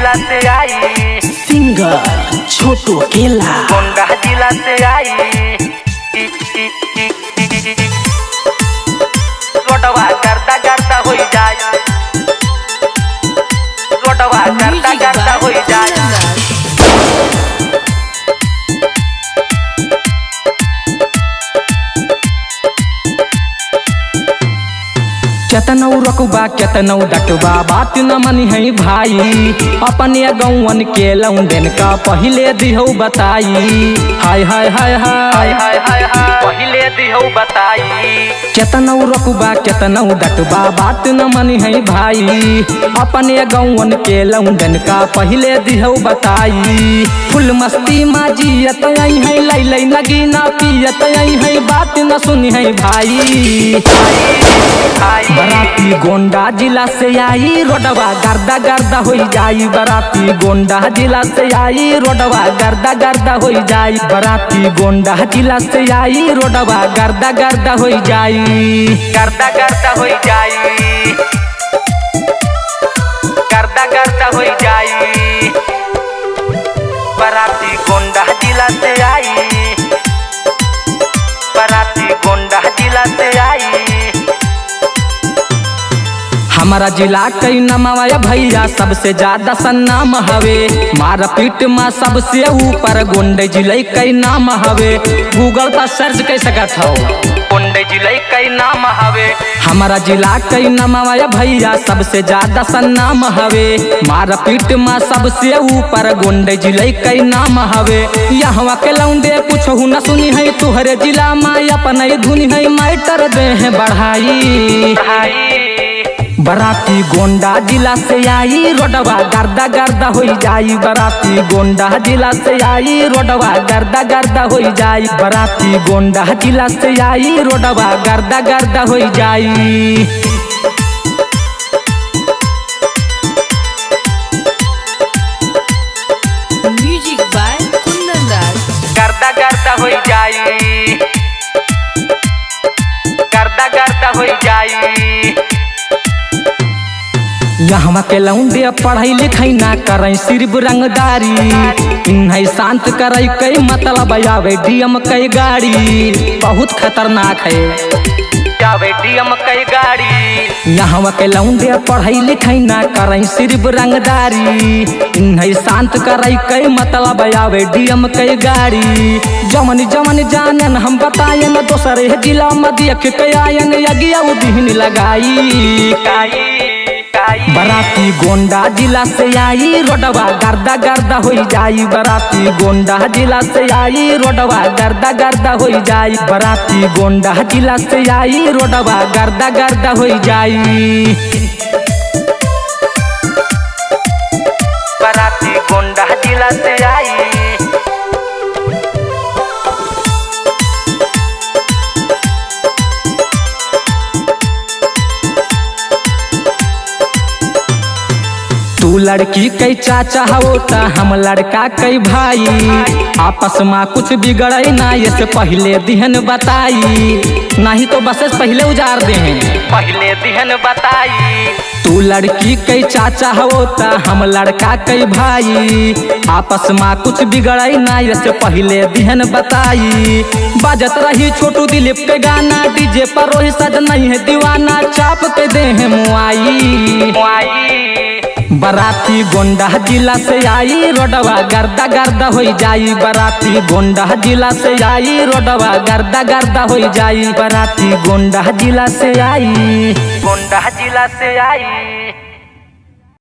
जिला से आई, सिंगर छोटू अकेला। गोंडा जिला से आई, रोडवा करता करता हो जाए, रोडवा करता करता हो जाए। केतनौ रकबा केतनौ डटबा बात न मनी है भाई, अपने गौवन के लौंडेन का पहले दिहो बताई। हाय हाय हाय हाय हाय हाय हाय पहले दिहो बताई। केतनौ रकबा केतनौ डटबा बात न मनी है भाई, अपने गौवन के लौंडेन का पहले दिहो बताई। फुल मस्ती माजियत आई है, लै लै नगीना पियत आई है, बात न सुनी है भाई। बराती गोंडा जिला से आई, रोडवा गर्दा गर्दा हो जाई। बराती गोंडा जिला से आई, रोडवा गर्दा गर्दा हो जाई। बराती गोंडा जिला से आई, रोडवा गर्दा गर्दा हो जाई, गर्दा गर्दा हो जाई, गर्दा गर्दा हो जाई। बराती गोंडा जिला से आई, बराती गोंडा जिला से आई। हमारा जिला कई नमाया भैया सबसे ज्यादा सन्नाम हवे, मार पीट में सबसे ऊपर गोंडे जिले कई नाम हवे। गूगल पर सर्च कर सकत हो, गोंडे जिले कई नाम हवे। हमारा जिला कई नमाया भैया सबसे ज्यादा सन्नाम हवे, मार पीट में सबसे ऊपर गोंडे जिले कई नाम हवे। यहाँ के लौंडे कुछ न सुनी है, तुहरे जिला में अपने धुनी है, मैटर दे है बढ़ाई। बराती गोंडा जिला से आई, रोडवा गर्दा गर्दा हो जाई। बराती गोंडा जिला से आई, रोडवा गर्दा गर्दा हो जाई। बराती गोंडा जिला से आई, रोडवा गर्दा गर्दा हो जाई। म्यूजिक बाय कुंदन दास। गर्दा गर्दा हो जाई, गर्दा गर्दा हो जाई। यहाँ के लौंडे पढ़ाई लिखाई ना करे, सिर्फ रंगदारी इन्हें शांत करे कई मतलब आवे डीएम कई गाड़ी, बहुत खतरनाक है आवे डीएम कई गाड़ी। यहाँ के लौंडे पढ़ाई लिखाई ना करे, सिर्फ रंगदारी इन्हें शांत करे कई मतलब आवे डीएम कई गाड़ी। जमन जमन जानन हम बतायन, दोसरे जिला में देख के आयन, यज्ञ उदीन लगाई। बराती गोंडा जिला से आई, रोडवा गर्दा गर्दा हो जाई। बराती गोंडा जिला से आई, रोडवा गर्दा गर्दा हो जाई। बराती गोंडा जिला से आई, रोडवा गर्दा गर्दा हो जाई। बराती गोंडा जिला से आई, तू लड़की कई चाचा हो ता हम लड़का कई भाई, आपस में कुछ बिगड़े ना ये से पहले दिहन बताई, नहीं तो बस पहले उजार दे हैं पहले दिहन बताई। तू लड़की कई चाचा हो ता हम लड़का कई भाई, आपस में कुछ बिगड़े ना ये से पहले दिहन बताई। बाजत रही छोटू दिलीप के गाना, डीजे पर रोही सज नहीं है दीवाना, चाप के दे है मुआई। बराती गोंडा जिला से आई, रोडवा गर्दा गर्दा हो जाई। बराती गोंडा जिला से आई, रोडवा गर्दा गर्दा हो जाई। बराती गोंडा जिला से आई, गोंडा जिला से आई।